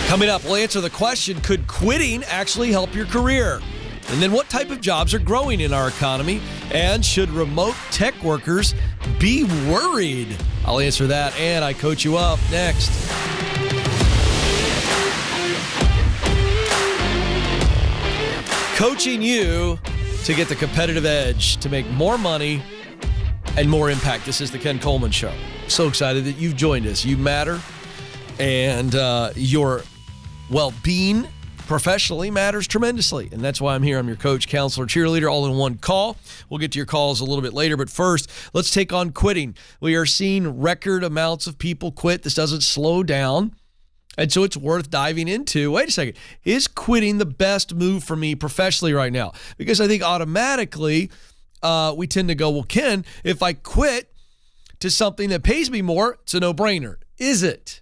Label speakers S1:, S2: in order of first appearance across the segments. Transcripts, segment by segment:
S1: Coming up, we'll answer the question, could quitting actually help your career? And then what type of jobs are growing in our economy? And should remote tech workers be worried? I'll answer that, and I coach you up next. Coaching you to get the competitive edge, to make more money and more impact. This is the Ken Coleman Show. So excited that you've joined us. You matter, and your well-being professionally matters tremendously. And that's why I'm here. I'm your coach, counselor, cheerleader, all in one call. We'll get to your calls a little bit later. But first, let's take on quitting. We are seeing record amounts of people quit. This doesn't slow down. And so it's worth diving into. Wait a second. Is quitting the best move for me professionally right now? Because I think automatically we tend to go, well, Ken, if I quit to something that pays me more, it's a no-brainer. Is it?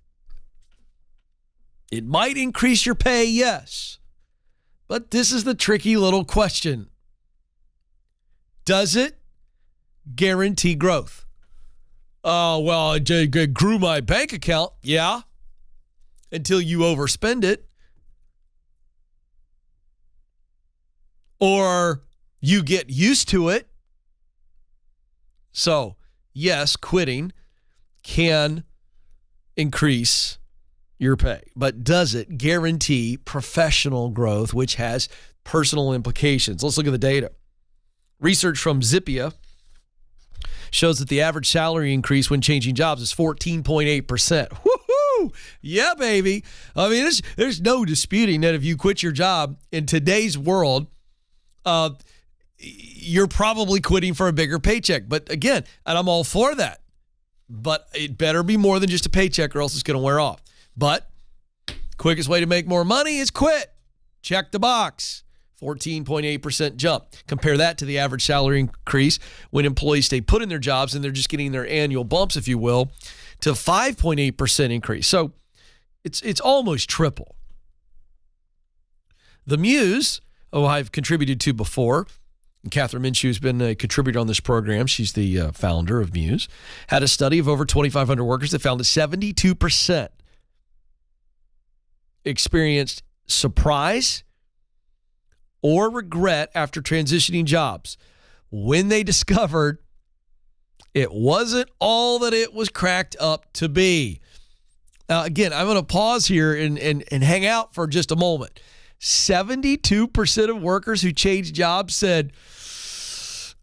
S1: It might increase your pay, yes. But this is the tricky little question. Does it guarantee growth? Oh, well, it grew my bank account. Yeah. Until you overspend it. Or you get used to it. So, yes, quitting can increase your pay. But does it guarantee professional growth, which has personal implications? Let's look at the data. Research from Zippia shows that the average salary increase when changing jobs is 14.8%. Woohoo! Yeah, baby. I mean, there's no disputing that if you quit your job in today's world, you're probably quitting for a bigger paycheck. But again, and I'm all for that, but it better be more than just a paycheck or else it's going to wear off. But quickest way to make more money is quit. Check the box. 14.8% jump. Compare that to the average salary increase when employees stay put in their jobs and they're just getting their annual bumps, if you will, to 5.8% increase. So it's almost triple. The Muse, I've contributed to before, and Catherine Minshew has been a contributor on this program. She's the founder of Muse. Had a study of over 2,500 workers that found that 72% experienced surprise or regret after transitioning jobs when they discovered it wasn't all that it was cracked up to be. Now, again, I'm going to pause here and hang out for just a moment. 72% of workers who changed jobs said,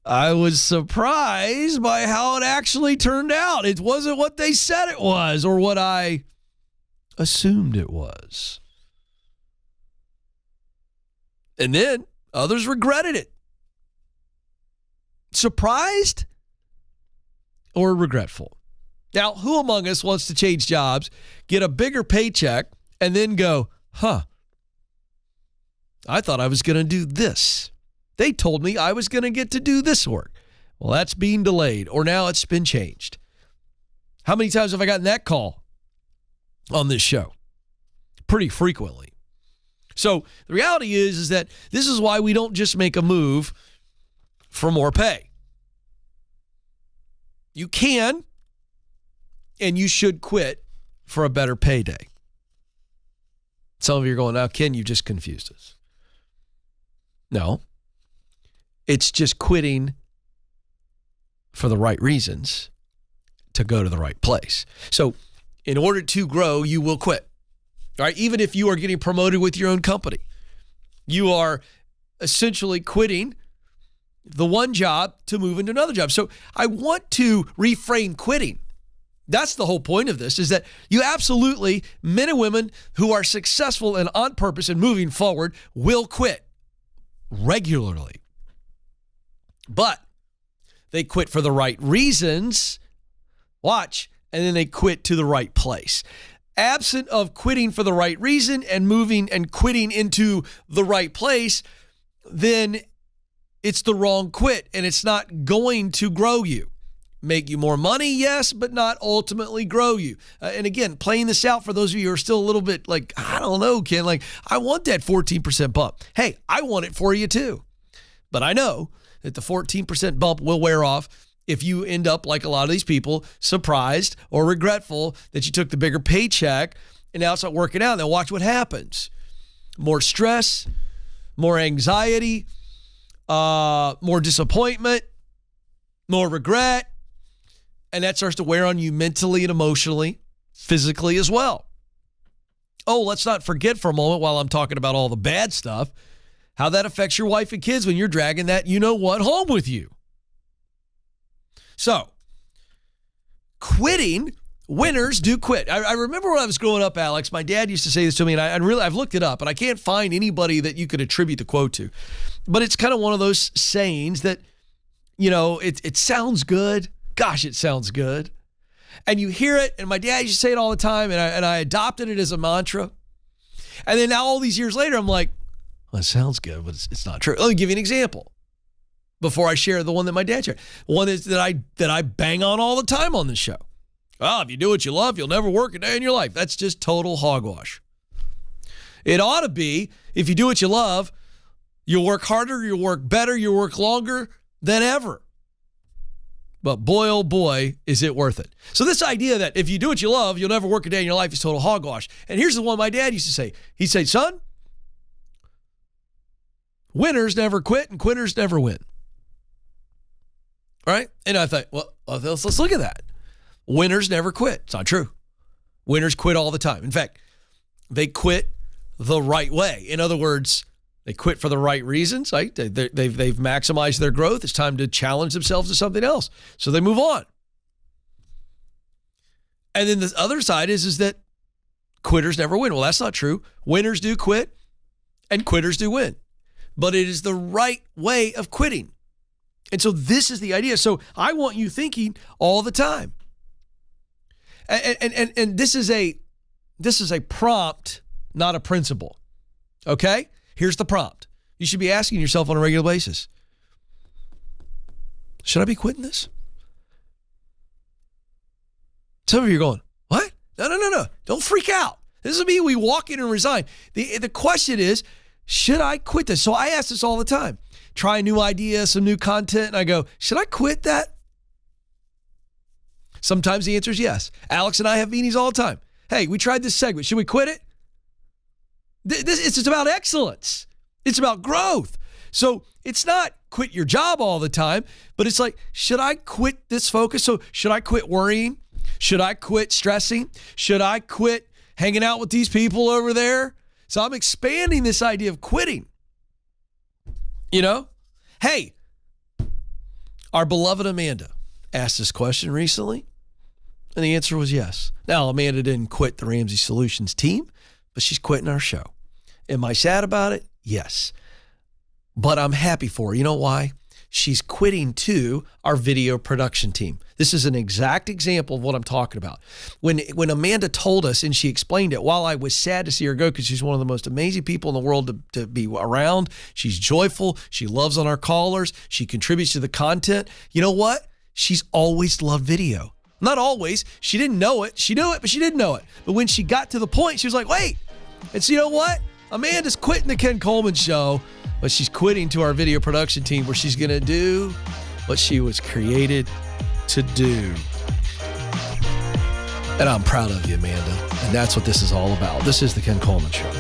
S1: I was surprised by how it actually turned out. It wasn't what they said it was or what I assumed it was. And then others regretted it. Surprised or regretful? Now, who among us wants to change jobs, get a bigger paycheck, and then go, I thought I was going to do this. They told me I was going to get to do this work. Well, that's being delayed, or now it's been changed. How many times have I gotten that call on this show? Pretty frequently. So the reality is that this is why we don't just make a move for more pay. You can and you should quit for a better payday. Some of you are going, now, Ken, you just confused us. No, it's just quitting for the right reasons to go to the right place. So in order to grow, you will quit. All right, even if you are getting promoted with your own company, you are essentially quitting the one job to move into another job. So I want to reframe quitting. That's the whole point of this, is that you absolutely, men and women who are successful and on purpose and moving forward will quit regularly. But they quit for the right reasons. Watch, and then they quit to the right place. Absent of quitting for the right reason and moving and quitting into the right place, then it's the wrong quit and it's not going to grow you. Make you more money, yes, but not ultimately grow you. And again, playing this out for those of you who are still a little bit like, I don't know, Ken, like I want that 14% bump. Hey, I want it for you too. But I know that the 14% bump will wear off if you end up like a lot of these people, surprised or regretful that you took the bigger paycheck and now it's not working out. Now watch what happens. More stress, more anxiety, more disappointment, more regret. And that starts to wear on you mentally and emotionally, physically as well. Oh, let's not forget for a moment while I'm talking about all the bad stuff, how that affects your wife and kids when you're dragging that you-know-what home with you. So, quitting, winners do quit. I remember when I was growing up, Alex, my dad used to say this to me, and I've looked it up, and I can't find anybody that you could attribute the quote to. But it's kind of one of those sayings that, it sounds good. Gosh, it sounds good. And you hear it, and my dad used to say it all the time, and I adopted it as a mantra. And then now all these years later, I'm like, well, it sounds good, but it's not true. Let me give you an example before I share the one that my dad shared. One is that I bang on all the time on this show. Well, if you do what you love, you'll never work a day in your life. That's just total hogwash. It ought to be, if you do what you love, you'll work harder, you'll work better, you'll work longer than ever. But boy, oh boy, is it worth it. So this idea that if you do what you love, you'll never work a day in your life is total hogwash. And here's the one my dad used to say. He'd say, son, winners never quit and quitters never win. Right? And I thought, well, let's look at that. Winners never quit. It's not true. Winners quit all the time. In fact, they quit the right way. In other words, they quit for the right reasons. Right? They've maximized their growth. It's time to challenge themselves to something else. So they move on. And then the other side is that quitters never win. Well, that's not true. Winners do quit and quitters do win. But it is the right way of quitting. And so this is the idea. So I want you thinking all the time. And this is a prompt, not a principle. Okay? Here's the prompt. You should be asking yourself on a regular basis, should I be quitting this? Some of you are going, what? No. Don't freak out. This is me. We walk in and resign. The question is, should I quit this? So I ask this all the time. Try a new idea, some new content, and I go, should I quit that? Sometimes the answer is yes. Alex and I have meetings all the time. Hey, we tried this segment. Should we quit it? It's about excellence. It's about growth. So it's not quit your job all the time, but it's like, should I quit this focus? So should I quit worrying? Should I quit stressing? Should I quit hanging out with these people over there? So I'm expanding this idea of quitting. Hey, our beloved Amanda asked this question recently, and the answer was yes. Now, Amanda didn't quit the Ramsey Solutions team, but she's quitting our show. Am I sad about it? Yes. But I'm happy for her. You know why? She's quitting to our video production team. This is an exact example of what I'm talking about. When Amanda told us and she explained it, while I was sad to see her go because she's one of the most amazing people in the world to be around, she's joyful, she loves on our callers, she contributes to the content. You know what? She's always loved video. Not always. She didn't know it. She knew it, but she didn't know it. But when she got to the point, she was like, wait. And so you know what? Amanda's quitting the Ken Coleman Show, but she's quitting to our video production team where she's going to do what she was created to do. And I'm proud of you, Amanda. And that's what this is all about. This is the Ken Coleman Show.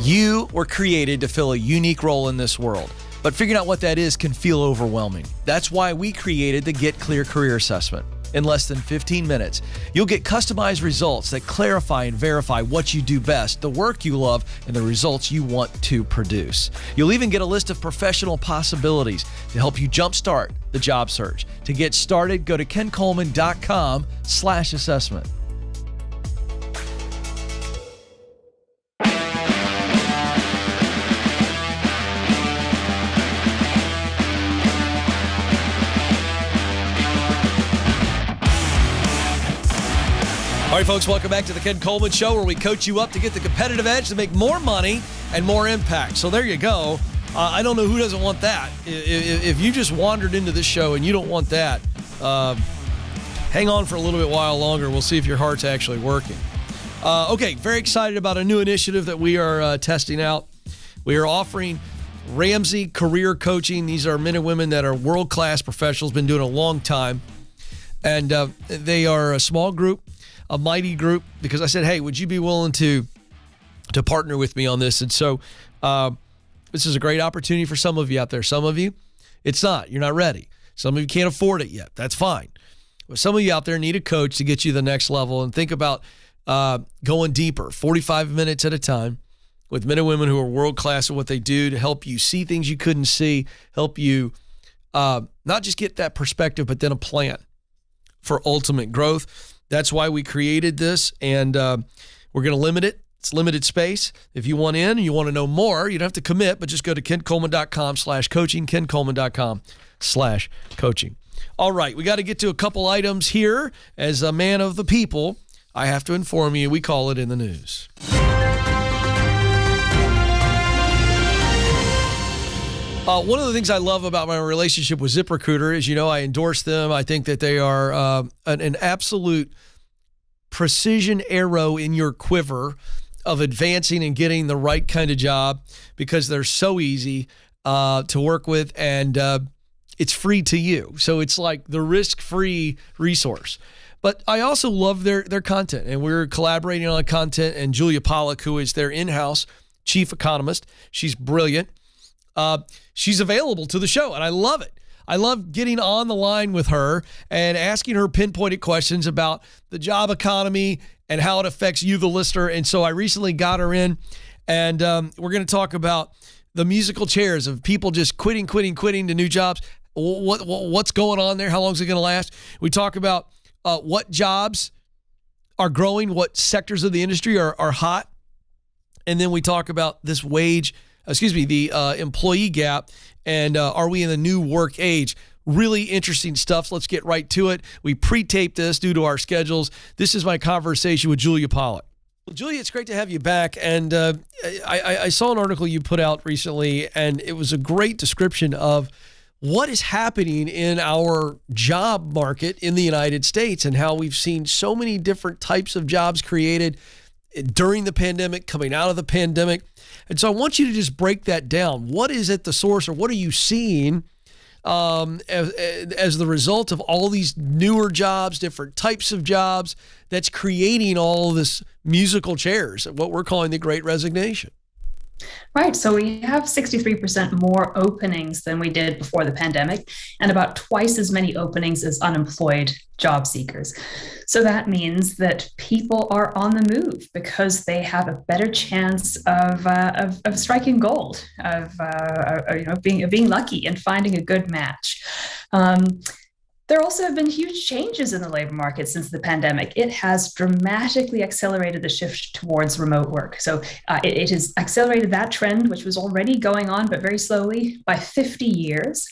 S1: You were created to fill a unique role in this world, but figuring out what that is can feel overwhelming. That's why we created the Get Clear Career Assessment. In less than 15 minutes, you'll get customized results that clarify and verify what you do best, the work you love, and the results you want to produce. You'll even get a list of professional possibilities to help you jumpstart the job search. To get started, go to kencoleman.com/assessment. All right, folks, welcome back to the Ken Coleman Show, where we coach you up to get the competitive edge to make more money and more impact. So there you go. I don't know who doesn't want that. If you just wandered into this show and you don't want that, hang on for a little bit while longer. We'll see if your heart's actually working. Okay, very excited about a new initiative that we are testing out. We are offering Ramsey Career Coaching. These are men and women that are world-class professionals, been doing it a long time. And they are a small group, a mighty group, because I said, hey, would you be willing to partner with me on this? And so this is a great opportunity for some of you out there. Some of you, it's not. You're not ready. Some of you can't afford it yet. That's fine. But some of you out there need a coach to get you to the next level, and think about going deeper, 45 minutes at a time, with men and women who are world-class at what they do to help you see things you couldn't see, help you not just get that perspective, but then a plan for ultimate growth. That's why we created this, and we're going to limit it. It's limited space. If you want in and you want to know more, you don't have to commit, but just go to kencoleman.com/coaching, kencoleman.com/coaching. All right, we got to get to a couple items here. As a man of the people, I have to inform you, we call it in the news. One of the things I love about my relationship with ZipRecruiter is, I endorse them. I think that they are an absolute precision arrow in your quiver of advancing and getting the right kind of job, because they're so easy to work with, and it's free to you. So it's like the risk-free resource. But I also love their content, and we're collaborating on content, and Julia Pollack, who is their in-house chief economist, she's brilliant. She's available to the show, and I love it. I love getting on the line with her and asking her pinpointed questions about the job economy and how it affects you, the listener. And so I recently got her in, and we're going to talk about the musical chairs of people just quitting to new jobs. What's going on there? How long is it going to last? We talk about what jobs are growing, what sectors of the industry are hot. And then we talk about this the employee gap, and are we in the new work age? Really interesting stuff. Let's get right to it. We pre-taped this due to our schedules. This is my conversation with Julia Pollack. Well, Julia, it's great to have you back. And I saw an article you put out recently, and it was a great description of what is happening in our job market in the United States, and how we've seen so many different types of jobs created during the pandemic, coming out of the pandemic. And so I want you to just break that down. What is at the source, or what are you seeing as the result of all these newer jobs, different types of jobs, that's creating all this musical chairs, what we're calling the Great Resignation?
S2: Right. So we have 63% more openings than we did before the pandemic, and about twice as many openings as unemployed job seekers. So that means that people are on the move because they have a better chance of striking gold, of being lucky and finding a good match. There also have been huge changes in the labor market since the pandemic. It has dramatically accelerated the shift towards remote work. So it has accelerated that trend, which was already going on, but very slowly, by 50 years.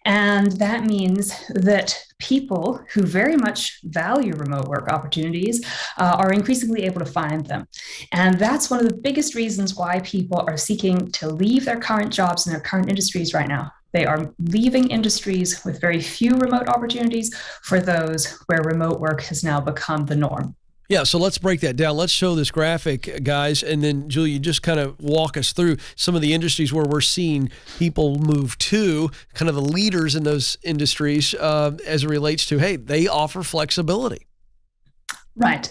S2: And that means that people who very much value remote work opportunities are increasingly able to find them. And that's one of the biggest reasons why people are seeking to leave their current jobs in their current industries right now. They are leaving industries with very few remote opportunities for those where remote work has now become the norm.
S1: Yeah, so let's break that down. Let's show this graphic, guys, and then Julia, just kind of walk us through some of the industries where we're seeing people move to, kind of the leaders in those industries as it relates to, hey, they offer flexibility.
S2: Right.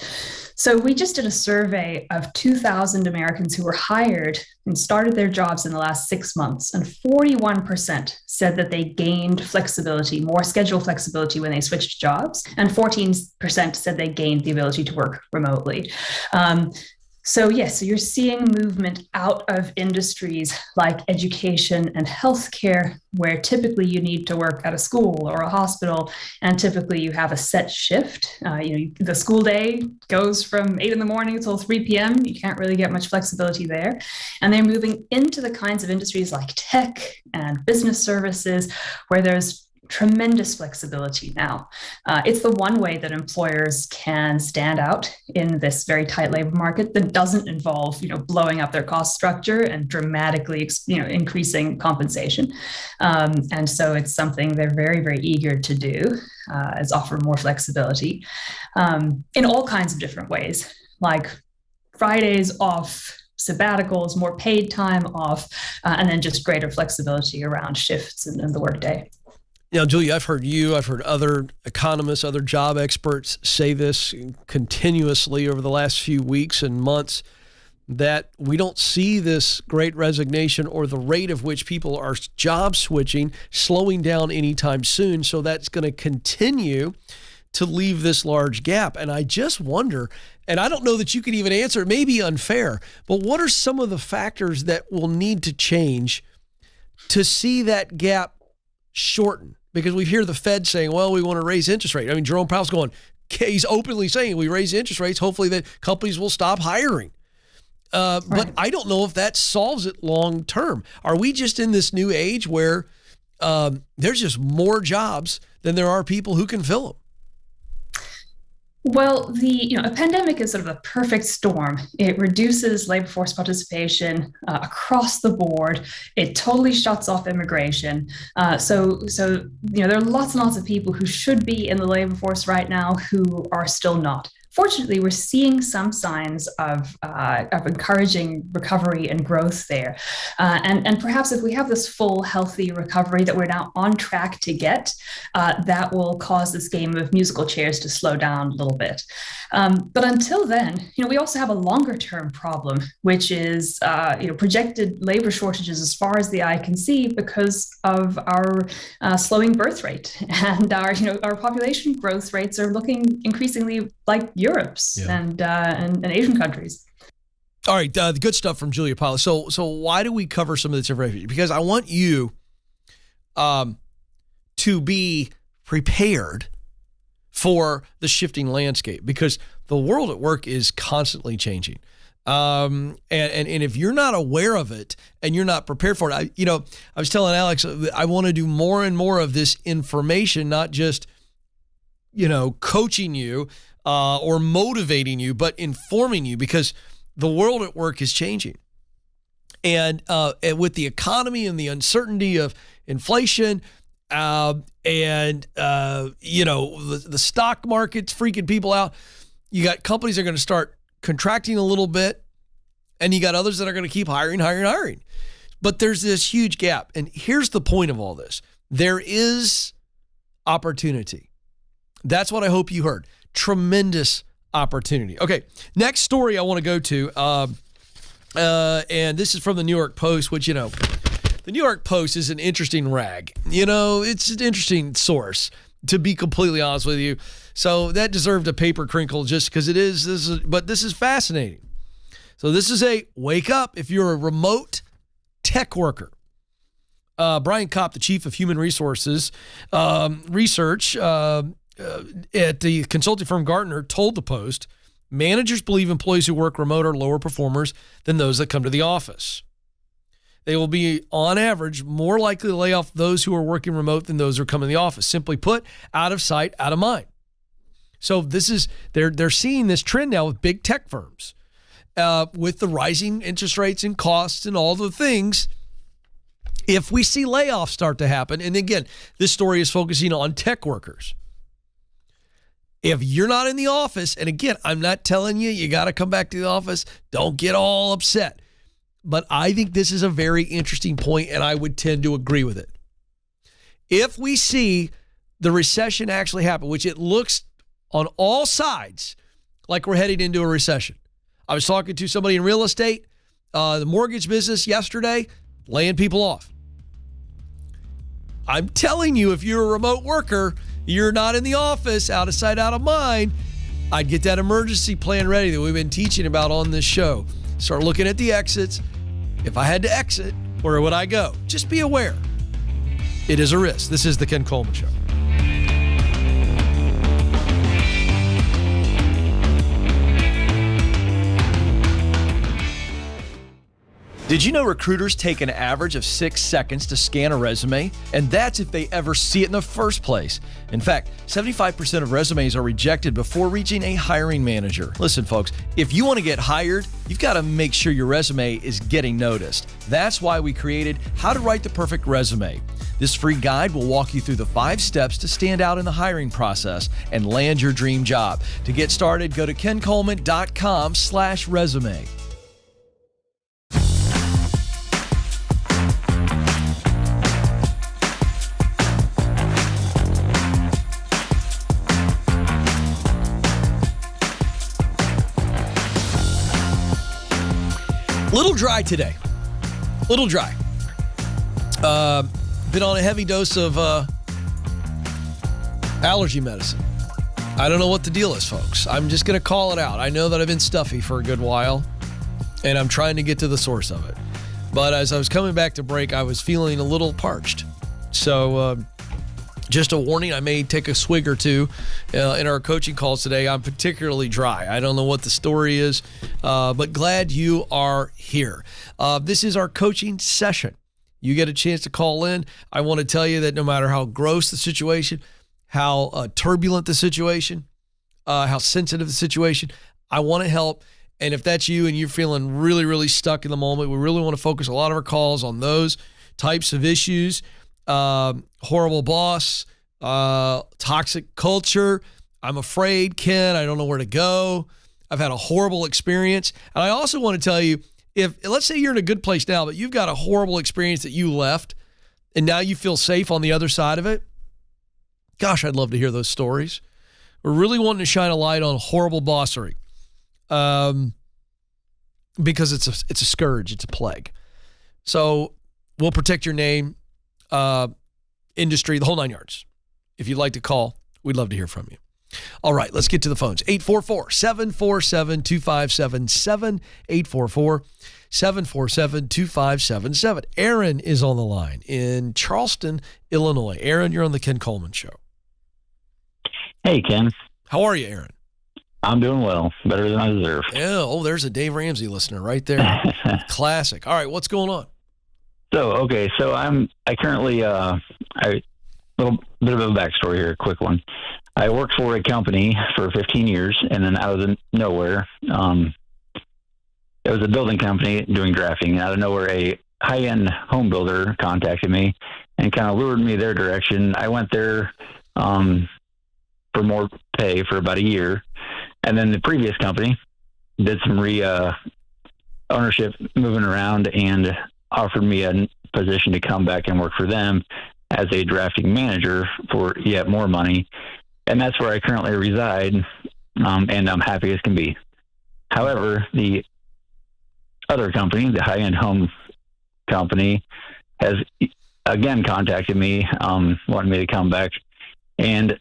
S2: So we just did a survey of 2,000 Americans who were hired and started their jobs in the last 6 months. And 41% said that they gained flexibility, more schedule flexibility when they switched jobs. And 14% said they gained the ability to work remotely. So you're seeing movement out of industries like education and healthcare, where typically you need to work at a school or a hospital, and typically you have a set shift. The school day goes from 8 in the morning until 3 p.m. You can't really get much flexibility there. And they're moving into the kinds of industries like tech and business services, where there's tremendous flexibility now. It's the one way that employers can stand out in this very tight labor market that doesn't involve, blowing up their cost structure and dramatically, increasing compensation. And so it's something they're very, very eager to do, is offer more flexibility in all kinds of different ways, like Fridays off sabbaticals, more paid time off, and then just greater flexibility around shifts and the workday.
S1: Now, Julia, I've heard other economists, other job experts say this continuously over the last few weeks and months, that we don't see this great resignation or the rate of which people are job switching slowing down anytime soon. So that's going to continue to leave this large gap. And I just wonder, and I don't know that you can even answer, it may be unfair, but what are some of the factors that will need to change to see that gap shorten? Because we hear the Fed saying, well, we want to raise interest rates. I mean, Jerome Powell's going, he's openly saying we raise interest rates, hopefully that companies will stop hiring. But I don't know if that solves it long term. Are we just in this new age where there's just more jobs than there are people who can fill them?
S2: Well, a pandemic is sort of a perfect storm. It reduces labor force participation across the board. It totally shuts off immigration. So there are lots and lots of people who should be in the labor force right now who are still not. Fortunately, we're seeing some signs of encouraging recovery and growth there. And perhaps if we have this full, healthy recovery that we're now on track to get, that will cause this game of musical chairs to slow down a little bit. But until then, we also have a longer term problem, which is projected labor shortages as far as the eye can see because of our slowing birth rate. And our population growth rates are looking increasingly like Europe's and Asian countries.
S1: All right, the good stuff from Julia Powell. So why do we cover some of this information? Because I want you to be prepared for the shifting landscape, because the world at work is constantly changing. And if you're not aware of it and you're not prepared for it, I was telling Alex, I want to do more and more of this information, not just, coaching you or motivating you, but informing you, because the world at work is changing. And with the economy and the uncertainty of inflation, the stock market's freaking people out. You got companies that are going to start contracting a little bit, and you got others that are going to keep hiring. But there's this huge gap. And here's the point of all this. There is opportunity. That's what I hope you heard. Tremendous opportunity. Okay, next story I want to go to, and this is from the New York Post, which, the New York Post is an interesting rag. It's an interesting source, to be completely honest with you. So that deserved a paper crinkle just because it is. But this is fascinating. So this is a wake up if you're a remote tech worker. Brian Kopp, the chief of human resources research at the consulting firm Gartner, told the Post, managers believe employees who work remote are lower performers than those that come to the office. They will be, on average, more likely to lay off those who are working remote than those who are coming to the office. Simply put, out of sight, out of mind. So they're seeing this trend now with big tech firms, with the rising interest rates and costs and all the things. If we see layoffs start to happen, and again, this story is focusing on tech workers. If you're not in the office, and again, I'm not telling you got to come back to the office. Don't get all upset. But I think this is a very interesting point, and I would tend to agree with it. If we see the recession actually happen, which it looks on all sides like we're heading into a recession. I was talking to somebody in real estate, the mortgage business yesterday, laying people off. I'm telling you, if you're a remote worker, you're not in the office, out of sight, out of mind, I'd get that emergency plan ready that we've been teaching about on this show. Start looking at the exits. If I had to exit, where would I go? Just be aware. It is a risk. This is the Ken Coleman Show. Did you know recruiters take an average of 6 seconds to scan a resume? And that's if they ever see it in the first place. In fact, 75% of resumes are rejected before reaching a hiring manager. Listen, folks, if you want to get hired, you've got to make sure your resume is getting noticed. That's why we created How to Write the Perfect Resume. This free guide will walk you through the 5 steps to stand out in the hiring process and land your dream job. To get started, go to kencoleman.com/resume. Little dry today. Little dry. Been on a heavy dose of allergy medicine. I don't know what the deal is, folks. I'm just going to call it out. I know that I've been stuffy for a good while, and I'm trying to get to the source of it. But as I was coming back to break, I was feeling a little parched. So just a warning, I may take a swig or two in our coaching calls today. I'm particularly dry. I don't know what the story is, but glad you are here. This is our coaching session. You get a chance to call in. I want to tell you that no matter how gross the situation, how turbulent the situation, how sensitive the situation, I want to help. And if that's you and you're feeling really, really stuck in the moment, we really want to focus a lot of our calls on those types of issues. Horrible boss, toxic culture. I'm afraid, Ken, I don't know where to go. I've had a horrible experience. And I also want to tell you, if let's say you're in a good place now, but you've got a horrible experience that you left and now you feel safe on the other side of it. Gosh, I'd love to hear those stories. We're really wanting to shine a light on horrible bossery. Because it's a scourge, it's a plague. So we'll protect your name, industry, the whole 9 yards. If you'd like to call, we'd love to hear from you. All right, let's get to the phones. 844-747-2577, 844-747-2577. Aaron is on the line in Charleston, Illinois. Aaron, you're on the Ken Coleman Show.
S3: Hey, Ken.
S1: How are you, Aaron?
S3: I'm doing well. Better than I deserve.
S1: Yeah. Oh, there's a Dave Ramsey listener right there. Classic. All right. What's going on?
S3: So I currently, a little bit of a backstory here, a quick one. I worked for a company for 15 years, and then out of nowhere, it was a building company doing drafting. Out of nowhere, a high-end home builder contacted me and kind of lured me their direction. I went there for more pay for about a year. And then the previous company did some ownership moving around and offered me a position to come back and work for them as a drafting manager for yet more money. And that's where I currently reside, and I'm happy as can be. However, the other company, the high-end home company, has again contacted me, wanting me to come back. And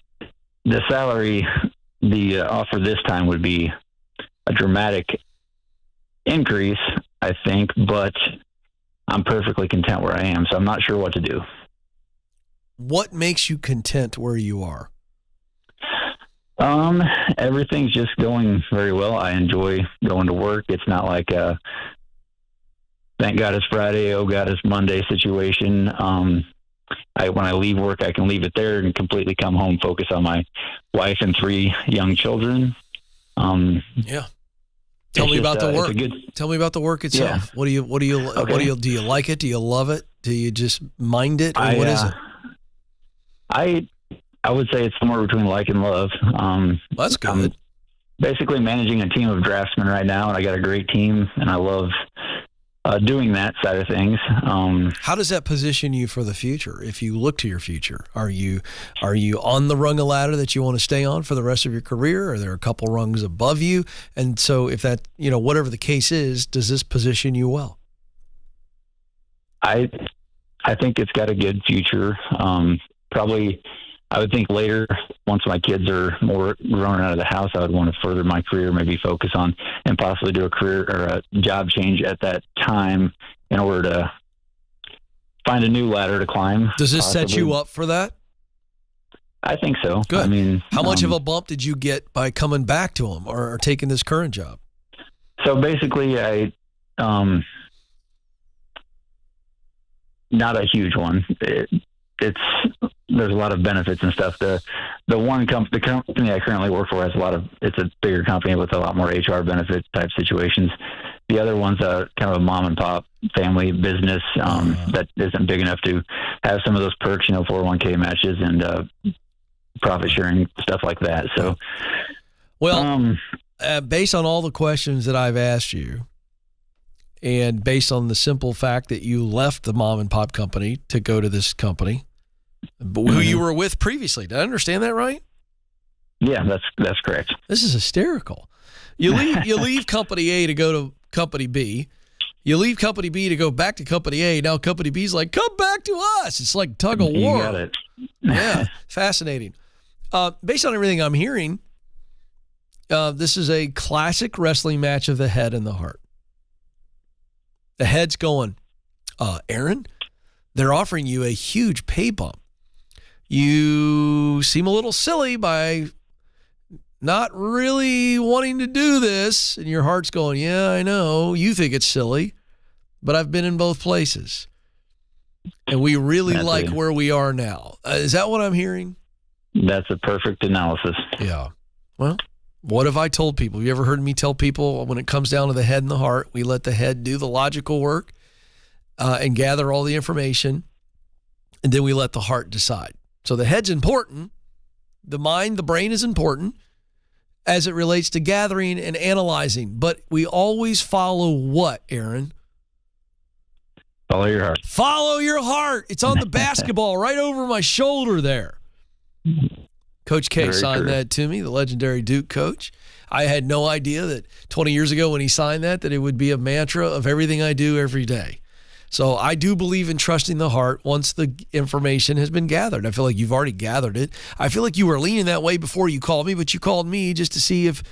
S3: the salary, the offer this time would be a dramatic increase, I think, but I'm perfectly content where I am, so I'm not sure what to do.
S1: What makes you content where you are?
S3: Everything's just going very well. I enjoy going to work. It's not like a thank God it's Friday, oh God it's Monday situation. When I leave work, I can leave it there and completely come home, focus on my wife and 3 young children.
S1: Yeah. Tell me about the work. Tell me about the work itself. Yeah. Do you like it? Do you love it? Do you just mind it? Or what is it?
S3: I would say it's somewhere between like and love.
S1: That's good.
S3: I'm basically managing a team of draftsmen right now, and I got a great team, and I love doing that side of things.
S1: How does that position you for the future? If you look to your future, are you on the rung of ladder that you want to stay on for the rest of your career? Or are there a couple rungs above you? And so if that, whatever the case is, does this position you well?
S3: I think it's got a good future. Probably, I would think later, once my kids are more grown out of the house, I would want to further my career, maybe focus on and possibly do a career or a job change at that time in order to find a new ladder to climb.
S1: Does this set you up for that?
S3: I think so.
S1: Good. I mean, how much of a bump did you get by coming back to them or taking this current job?
S3: So basically, not a huge one. There's a lot of benefits and stuff. The company I currently work for has it's a bigger company with a lot more HR benefit type situations. The other one's kind of a mom and pop family business that isn't big enough to have some of those perks, 401k matches and profit sharing, stuff like that. So,
S1: well, based on all the questions that I've asked you, and based on the simple fact that you left the mom and pop company to go to this company, who you were with previously. Did I understand that right?
S3: Yeah, that's correct.
S1: This is hysterical. You leave company A to go to company B, You leave company B to go back to company A. Now company B's like, come back to us. It's like tug of war.
S3: You got it.
S1: Yeah, fascinating. Based on everything I'm hearing, this is a classic wrestling match of the head and the heart. The head's going, Aaron, they're offering you a huge pay bump. You seem a little silly by not really wanting to do this. And your heart's going, yeah, I know. You think it's silly, but I've been in both places. And we really like where we are now. Is that what I'm hearing?
S3: That's a perfect analysis.
S1: Yeah. Well, what have I told people? Have you ever heard me tell people when it comes down to the head and the heart, we let the head do the logical work and gather all the information, and then we let the heart decide. So the head's important. The mind, the brain is important as it relates to gathering and analyzing. But we always follow what, Aaron?
S3: Follow your heart.
S1: Follow your heart. It's on the basketball right over my shoulder there. Coach K signed that to me, the legendary Duke coach. I had no idea that 20 years ago when he signed that it would be a mantra of everything I do every day. So I do believe in trusting the heart once the information has been gathered. I feel like you've already gathered it. I feel like you were leaning that way before you called me, but you called me just to see if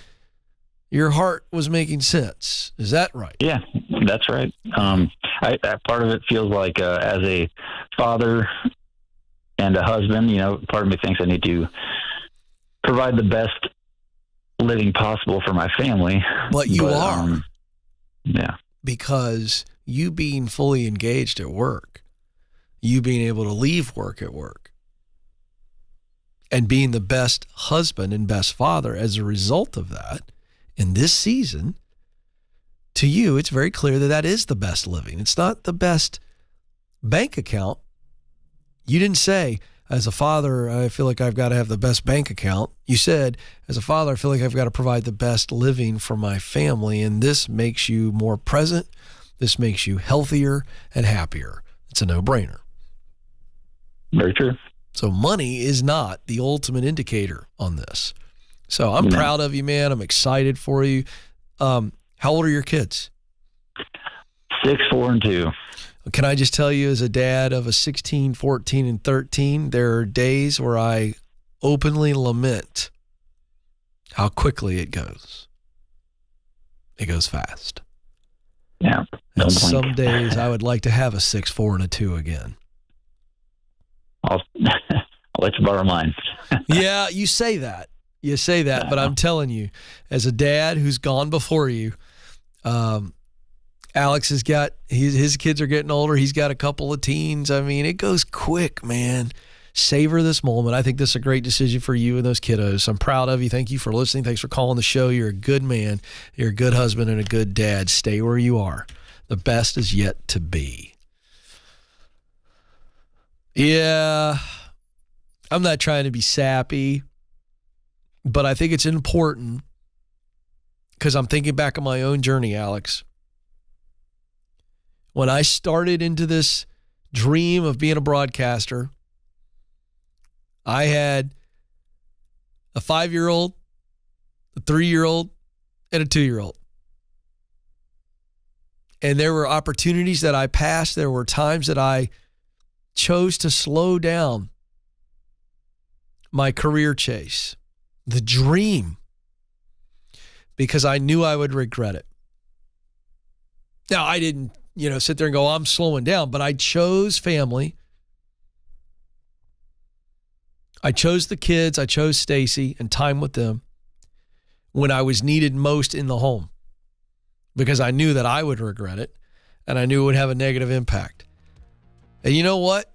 S1: your heart was making sense. Is that right?
S3: Yeah, that's right. Part of it feels like as a father and a husband, part of me thinks I need to provide the best living possible for my family.
S1: But you are.
S3: Yeah.
S1: Because you being fully engaged at work, you being able to leave work at work, and being the best husband and best father as a result of that, in this season, to you, it's very clear that is the best living. It's not the best bank account. You didn't say, as a father, I feel like I've got to have the best bank account. You said, as a father, I feel like I've got to provide the best living for my family, and this makes you more present. This makes you healthier and happier. It's a no-brainer.
S3: Very true.
S1: So money is not the ultimate indicator on this. So I'm proud of you, man. I'm excited for you. How old are your kids?
S3: 6, 4, and 2.
S1: Can I just tell you, as a dad of a 16, 14, and 13, there are days where I openly lament how quickly it goes. It goes fast.
S3: Yeah.
S1: And some days I would like to have a 6, 4, and a 2 again.
S3: I'll let you borrow mine.
S1: Yeah, you say that. You say that, but I'm telling you, as a dad who's gone before you, Alex has got, his kids are getting older. He's got a couple of teens. I mean, it goes quick, man. Savor this moment. I think this is a great decision for you and those kiddos. I'm proud of you. Thank you for listening. Thanks for calling the show. You're a good man. You're a good husband and a good dad. Stay where you are. The best is yet to be. Yeah, I'm not trying to be sappy, but I think it's important because I'm thinking back on my own journey, Alex. When I started into this dream of being a broadcaster, I had a 5-year-old, a 3-year-old, and a 2-year-old. And there were opportunities that I passed. There were times that I chose to slow down my career chase, the dream, because I knew I would regret it. Now, I didn't, sit there and go, I'm slowing down, but I chose family. I chose the kids. I chose Stacy and time with them when I was needed most in the home because I knew that I would regret it and I knew it would have a negative impact. And you know what?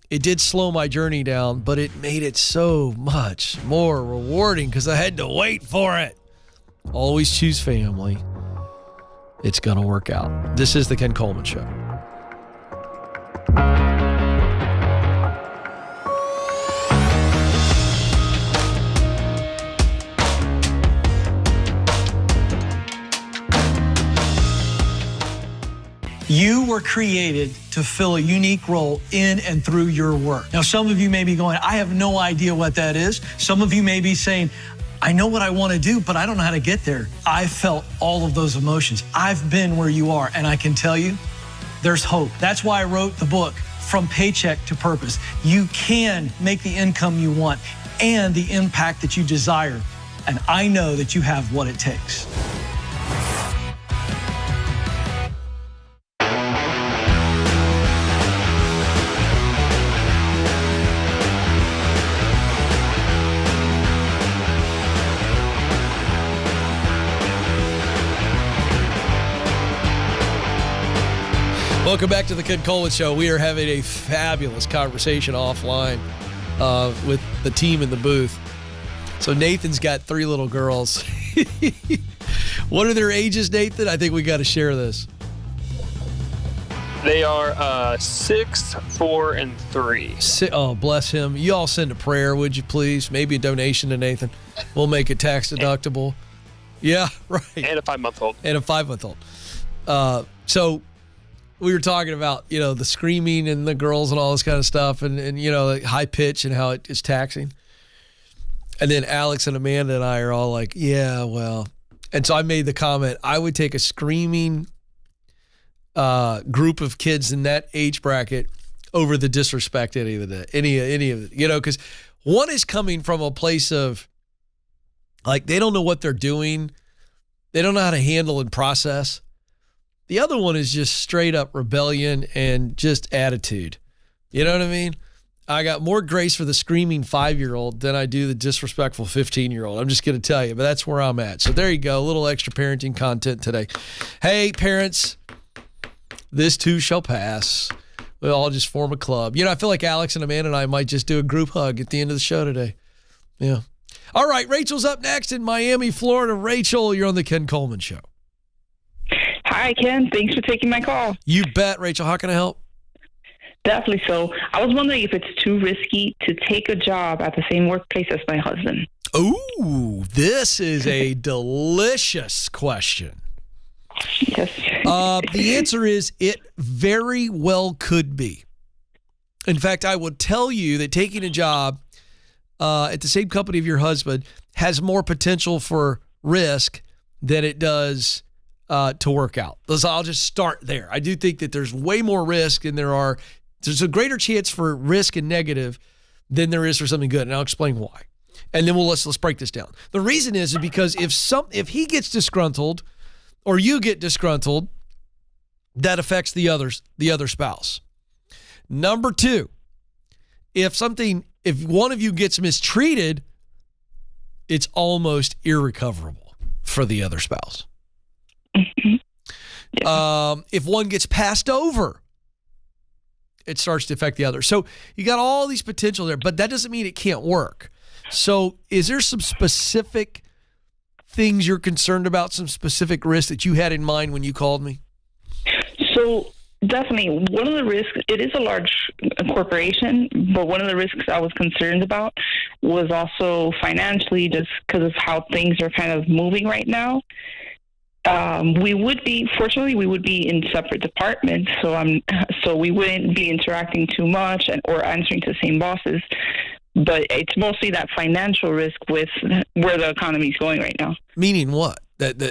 S1: It did slow my journey down, but it made it so much more rewarding because I had to wait for it. Always choose family. It's going to work out. This is the Ken Coleman Show.
S4: You were created to fill a unique role in and through your work. Now, some of you may be going, I have no idea what that is. Some of you may be saying, I know what I want to do, but I don't know how to get there. I felt all of those emotions. I've been where you are, and I can tell you, there's hope. That's why I wrote the book, From Paycheck to Purpose. You can make the income you want and the impact that you desire. And I know that you have what it takes.
S1: Welcome back to the Ken Coleman Show. We are having a fabulous conversation offline with the team in the booth. So Nathan's got 3 little girls. What are their ages, Nathan? I think we got to share this.
S5: They are 6, 4, and 3.
S1: Oh, bless him. You all send a prayer, would you please? Maybe a donation to Nathan. We'll make it tax deductible. Yeah, right.
S5: And a 5-month-old.
S1: And a 5-month-old. So we were talking about, the screaming and the girls and all this kind of stuff and like high pitch and how it is taxing. And then Alex and Amanda and I are all like, yeah, well. And so I made the comment, I would take a screaming group of kids in that age bracket over the disrespect any of it, because one is coming from a place of like they don't know what they're doing. They don't know how to handle and process. The other one is just straight up rebellion and just attitude. You know what I mean? I got more grace for the screaming 5-year-old than I do the disrespectful 15-year-old. I'm just going to tell you, but that's where I'm at. So there you go. A little extra parenting content today. Hey, parents, this too shall pass. We'll all just form a club. I feel like Alex and Amanda and I might just do a group hug at the end of the show today. Yeah. All right, Rachel's up next in Miami, Florida. Rachel, you're on the Ken Coleman Show.
S6: Hi, Ken. Thanks for taking my call.
S1: You bet, Rachel. How can I help?
S6: Definitely so. I was wondering if it's too risky to take a job at the same workplace as my husband.
S1: Ooh, this is a delicious question.
S6: Yes.
S1: The answer is it very well could be. In fact, I would tell you that taking a job at the same company of your husband has more potential for risk than it does to work out. So I'll just start there. I do think that there's way more risk and there's a greater chance for risk and negative than there is for something good. And I'll explain why. And then let's break this down. The reason is because if he gets disgruntled or you get disgruntled, that affects the other spouse. Number 2, if one of you gets mistreated, it's almost irrecoverable for the other spouse.
S6: Mm-hmm. Yeah.
S1: If one gets passed over, it starts to affect the other. So you got all these potential there, but that doesn't mean it can't work. So is there some specific things you're concerned about, some specific risks that you had in mind when you called me?
S6: So definitely one of the risks, it is a large corporation, but one of the risks I was concerned about was also financially, just because of how things are kind of moving right now. We would be in separate departments, so we wouldn't be interacting too much or answering to the same bosses. But it's mostly that financial risk with where the economy is going right now. Meaning what?
S1: That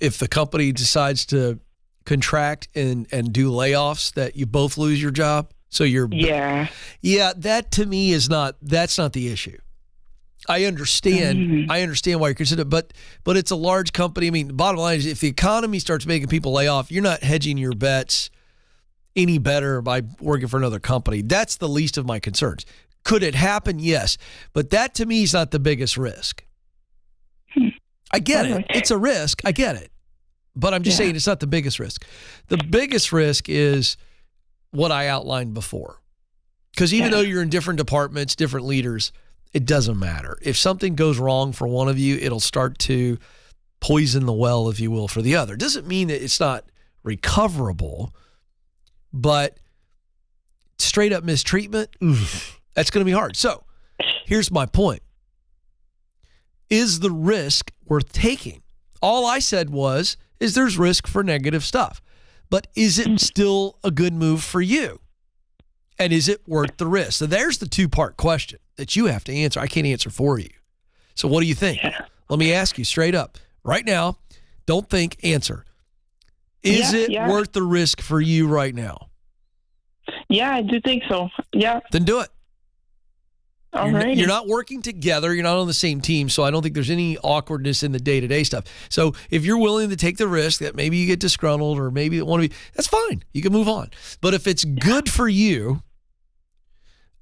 S1: if the company decides to contract and do layoffs, that you both lose your job. So
S6: yeah.
S1: That to me that's not the issue. I understand.
S6: Mm-hmm.
S1: I understand why you're considering it, but it's a large company. I mean, the bottom line is if the economy starts making people lay off, you're not hedging your bets any better by working for another company. That's the least of my concerns. Could it happen? Yes. But that to me is not the biggest risk. I get it. It's a risk. I get it. But I'm just saying it's not the biggest risk. The biggest risk is what I outlined before. Because even though you're in different departments, different leaders, it doesn't matter. If something goes wrong for one of you, it'll start to poison the well, if you will, for the other. It doesn't mean that it's not recoverable, but straight up mistreatment, that's going to be hard. So here's my point. Is the risk worth taking? All I said is there's risk for negative stuff, but is it still a good move for you? And is it worth the risk? So there's the 2-part question that you have to answer. I can't answer for you. So what do you think?
S6: Yeah.
S1: Let me ask you straight up. Right now, don't think, answer. Is it worth the risk for you right now?
S6: Yeah, I do think so. Yeah.
S1: Then do it.
S6: All right.
S1: You're not working together. You're not on the same team, so I don't think there's any awkwardness in the day-to-day stuff. So if you're willing to take the risk that maybe you get disgruntled or maybe want to be, that's fine. You can move on. But if it's good for you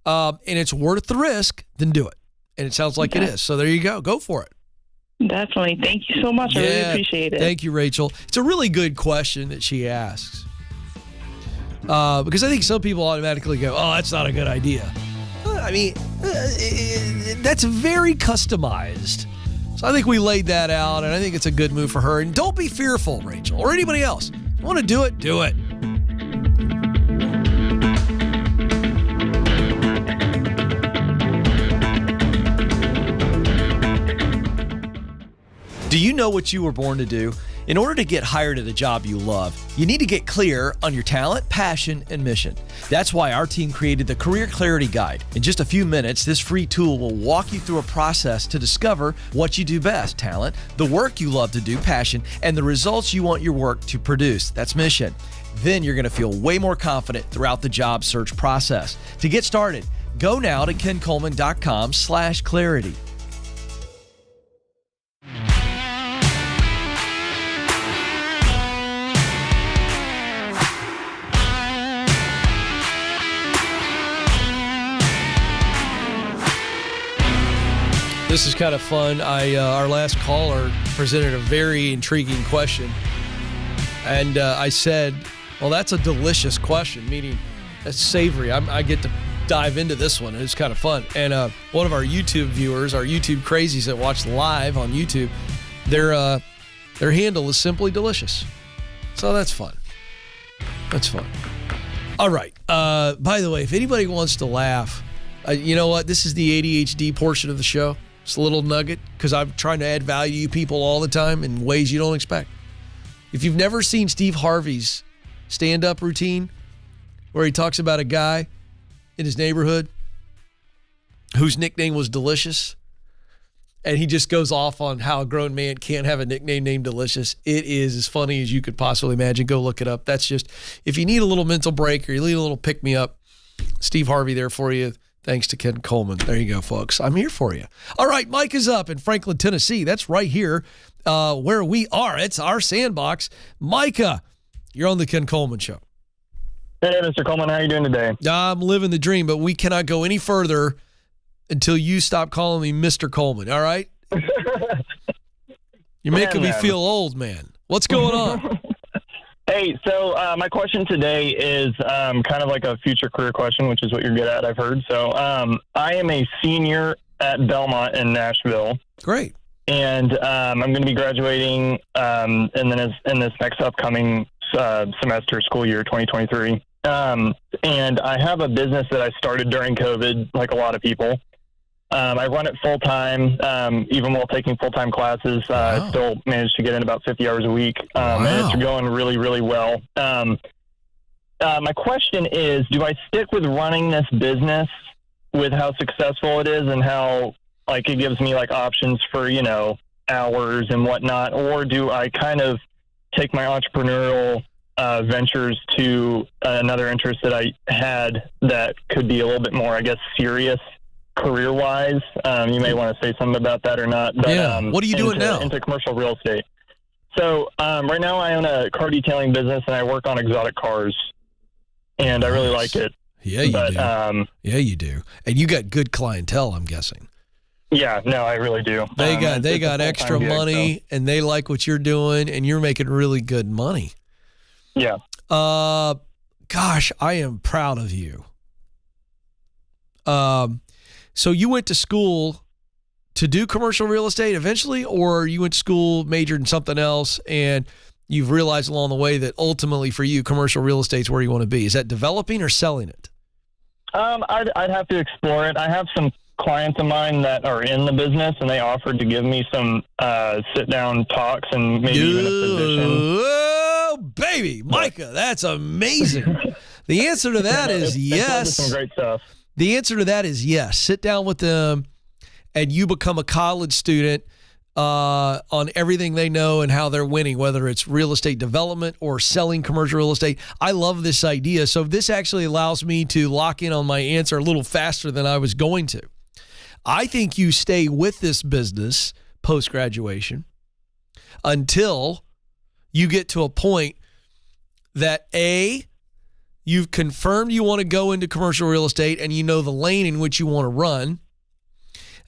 S1: and it's worth the risk, then do it. And it sounds like it is. So there you go. Go for it.
S6: Definitely. Thank you so much. I really appreciate it.
S1: Thank you, Rachel. It's a really good question that she asks. Because I think some people automatically go, oh, that's not a good idea. I mean, that's very customized. So I think we laid that out, and I think it's a good move for her. And don't be fearful, Rachel, or anybody else. If you want to do it, do it. Do you know what you were born to do? In order to get hired at a job you love, you need to get clear on your talent, passion, and mission. That's why our team created the Career Clarity Guide. In just a few minutes, this free tool will walk you through a process to discover what you do best, talent, the work you love to do, passion, and the results you want your work to produce. That's mission. Then you're going to feel way more confident throughout the job search process. To get started, go now to kencoleman.com/clarity. This is kind of fun. Our last caller presented a very intriguing question. And I said, well, that's a delicious question, meaning that's savory. I get to dive into this one. It's kind of fun. And one of our YouTube viewers, our YouTube crazies that watch live on YouTube, their handle is Simply Delicious. So that's fun. That's fun. All right. By the way, if anybody wants to laugh, you know what? This is the ADHD portion of the show. It's a little nugget because I'm trying to add value to you people all the time in ways you don't expect. If you've never seen Steve Harvey's stand-up routine where he talks about a guy in his neighborhood whose nickname was Delicious, and he just goes off on how a grown man can't have a nickname named Delicious, it is as funny as you could possibly imagine. Go look it up. That's just, if you need a little mental break or you need a little pick-me-up, Steve Harvey there for you. Thanks to Ken Coleman. There you go, folks. I'm here for you. All right, Mike is up in Franklin, Tennessee. That's right here where we are. It's our sandbox. Micah, you're on the Ken Coleman Show.
S7: Hey, Mr. Coleman. How are you doing today?
S1: I'm living the dream, but we cannot go any further until you stop calling me Mr. Coleman, all right? You're making me feel old, man. What's going on?
S7: Hey, so my question today is kind of like a future career question, which is what you're good at, I've heard. So I am a senior at Belmont in Nashville.
S1: Great.
S7: And I'm going to be graduating in this next upcoming semester, school year 2023. And I have a business that I started during COVID, like a lot of people. I run it full time, even while taking full time classes. I still managed to get in about 50 hours a week, and it's going really, really well. My question is, do I stick with running this business with how successful it is and how like it gives me like options for, you know, hours and whatnot, or do I kind of take my entrepreneurial ventures to another interest that I had that could be a little bit more, I guess, serious career-wise? You may want to say something about that or not. But,
S1: yeah. What are you doing now?
S7: Into commercial real estate. So right now I own a car detailing business and I work on exotic cars, and I really like it.
S1: Yeah, you do. Yeah, you do. And you got good clientele, I'm guessing.
S7: Yeah, no, I really do.
S1: They got extra money, and they like what you're doing, and you're making really good money.
S7: Yeah.
S1: Gosh, I am proud of you. So you went to school to do commercial real estate eventually, or you went to school, majored in something else, and you've realized along the way that ultimately for you, commercial real estate is where you want to be? Is that developing or selling it?
S7: I'd have to explore it. I have some clients of mine that are in the business, and they offered to give me some sit-down talks and maybe even a position.
S1: Oh, baby, Micah, that's amazing. The answer to that is yes.
S7: Some great stuff.
S1: The answer to that is yes. Sit down with them and you become a college student on everything they know and how they're winning, whether it's real estate development or selling commercial real estate. I love this idea. So this actually allows me to lock in on my answer a little faster than I was going to. I think you stay with this business post-graduation until you get to a point that A, you've confirmed you want to go into commercial real estate and you know the lane in which you want to run,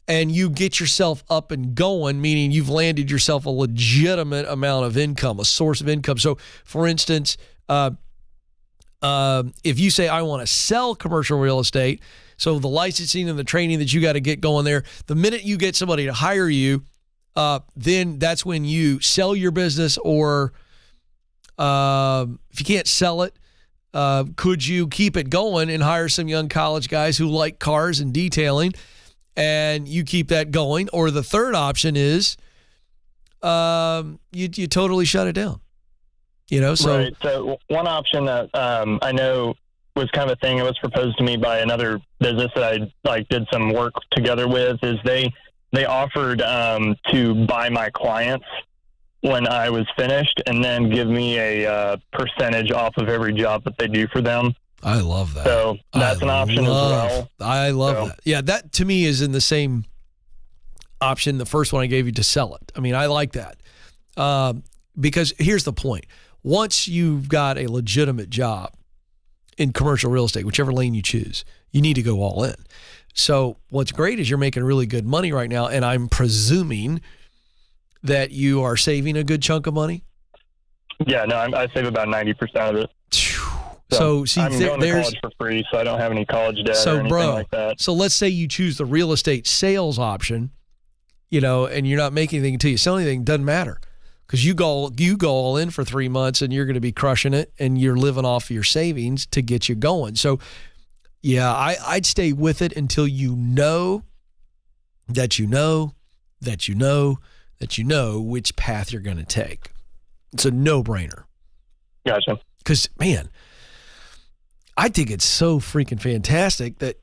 S1: and you get yourself up and going, meaning you've landed yourself a legitimate amount of income, a source of income. So, for instance, if you say, I want to sell commercial real estate, so the licensing and the training that you got to get going there, the minute you get somebody to hire you, then that's when you sell your business, or if you can't sell it, could you keep it going and hire some young college guys who like cars and detailing, and you keep that going? Or the third option is you totally shut it down. So
S7: right. So one option that I know was kind of a thing that was proposed to me by another business that I did some work together with, is they offered to buy my clients when I was finished, and then give me a percentage off of every job that they do for them.
S1: I love that.
S7: So that's an option as well.
S1: I love that. Yeah, that to me is in the same option, the first one I gave you, to sell it. I mean, I like that. Because here's the point. Once you've got a legitimate job in commercial real estate, whichever lane you choose, you need to go all in. So what's great is you're making really good money right now, and I'm presuming that you are saving a good chunk of money.
S7: Yeah, no, I save about 90% of it.
S1: So see,
S7: I'm going to college for free, so I don't have any college debt or anything like that.
S1: So let's say you choose the real estate sales option, and you're not making anything until you sell anything. Doesn't matter, because you go all in for 3 months, and you're going to be crushing it, and you're living off of your savings to get you going. So yeah, I'd stay with it until you know that you know that you know that you know which path you're going to take. It's a no-brainer.
S7: Gotcha.
S1: Because, man, I think it's so freaking fantastic that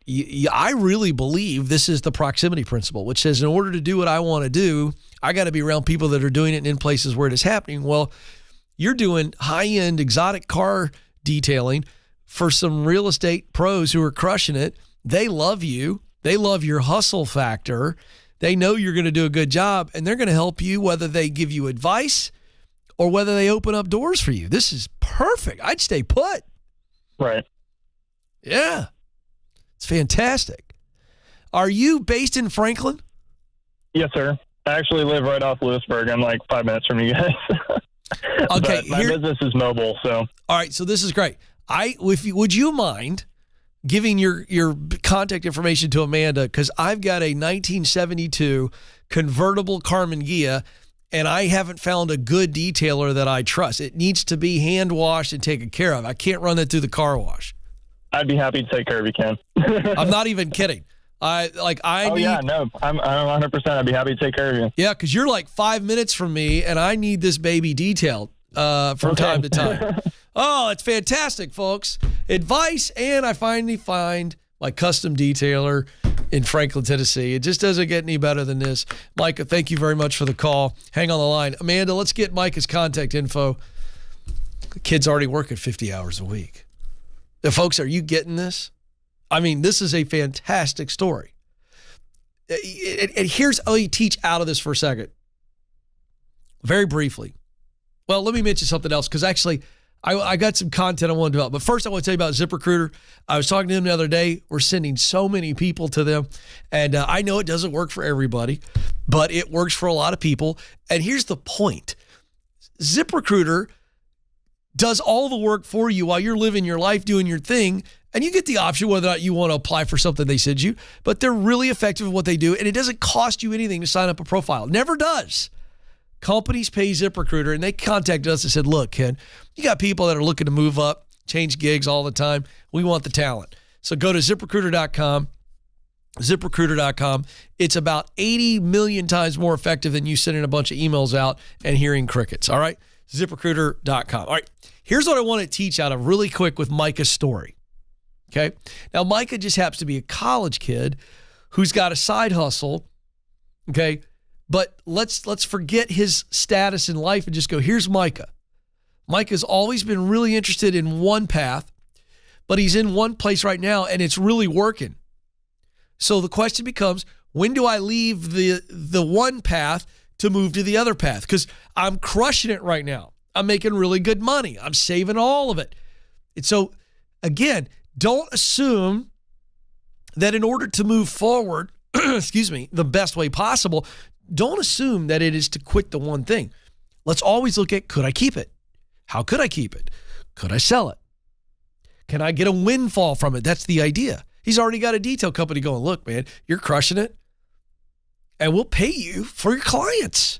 S1: I really believe this is the proximity principle, which says in order to do what I want to do, I got to be around people that are doing it in places where it is happening. Well, you're doing high-end exotic car detailing for some real estate pros who are crushing it. They love you. They love your hustle factor. They know you're going to do a good job, and they're going to help you whether they give you advice or whether they open up doors for you. This is perfect. I'd stay put.
S7: Right.
S1: Yeah. It's fantastic. Are you based in Franklin?
S7: Yes, sir. I actually live right off Lewisburg. I'm like 5 minutes from you guys.
S1: Okay.
S7: But my business is mobile, so.
S1: All right, so this is great. Would you mind giving your contact information to Amanda, because I've got a 1972 convertible Carmen Ghia, and I haven't found a good detailer that I trust. It needs to be hand washed and taken care of. I can't run it through the car wash.
S7: I'd be happy to take care of you, Ken.
S1: I'm not even kidding. I'm
S7: 100%. I'd be happy to take care of you.
S1: Yeah, because you're like 5 minutes from me, and I need this baby detailed from time to time. Oh, it's fantastic, folks. Advice, and I finally find my custom detailer in Franklin, Tennessee. It just doesn't get any better than this. Micah, thank you very much for the call. Hang on the line. Amanda, let's get Micah's contact info. The kid's already working 50 hours a week. Now, folks, are you getting this? I mean, this is a fantastic story. And here's, let me teach out of this for a second. Very briefly. Well, let me mention something else, because actually, I got some content I want to develop. But first, I want to tell you about ZipRecruiter. I was talking to them the other day. We're sending so many people to them. And I know it doesn't work for everybody, but it works for a lot of people. And here's the point. ZipRecruiter does all the work for you while you're living your life, doing your thing. And you get the option whether or not you want to apply for something they send you. But they're really effective at what they do. And it doesn't cost you anything to sign up a profile. Never does. Companies pay ZipRecruiter, and they contacted us and said, look, Ken, you got people that are looking to move up, change gigs all the time. We want the talent. So go to ZipRecruiter.com. ZipRecruiter.com. It's about 80 million times more effective than you sending a bunch of emails out and hearing crickets. All right? ZipRecruiter.com. All right. Here's what I want to teach out of really quick with Micah's story. Okay? Now, Micah just happens to be a college kid who's got a side hustle Okay? But let's forget his status in life and just go, here's Micah. Micah's always been really interested in one path, but he's in one place right now and it's really working. So the question becomes, when do I leave the one path to move to the other path? Because I'm crushing it right now. I'm making really good money. I'm saving all of it. And so, again, don't assume that in order to move forward, the best way possible, don't assume that it is to quit the one thing. Let's always look at, could I keep it? How could I keep it? Could I sell it? Can I get a windfall from it? That's the idea. He's already got a detail company going, look, man, you're crushing it, and we'll pay you for your clients.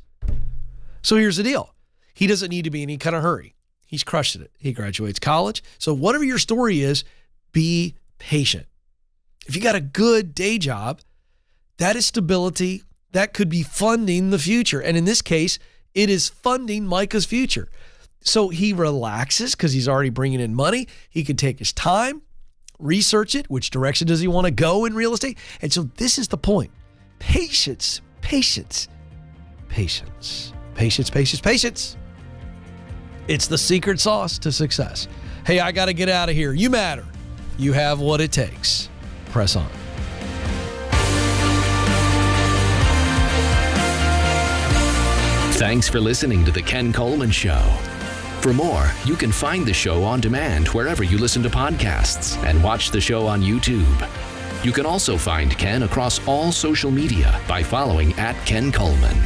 S1: So here's the deal. He doesn't need to be in any kind of hurry. He's crushing it. He graduates college. So whatever your story is, be patient. If you got a good day job, that is stability. That could be funding the future. And in this case, it is funding Micah's future. So he relaxes because he's already bringing in money. He can take his time, research it. Which direction does he want to go in real estate? And so this is the point. Patience, patience, patience, patience, patience, patience. It's the secret sauce to success. Hey, I got to get out of here. You matter. You have what it takes. Press on.
S8: Thanks for listening to The Ken Coleman Show. For more, you can find the show on demand wherever you listen to podcasts and watch the show on YouTube. You can also find Ken across all social media by following @Ken Coleman.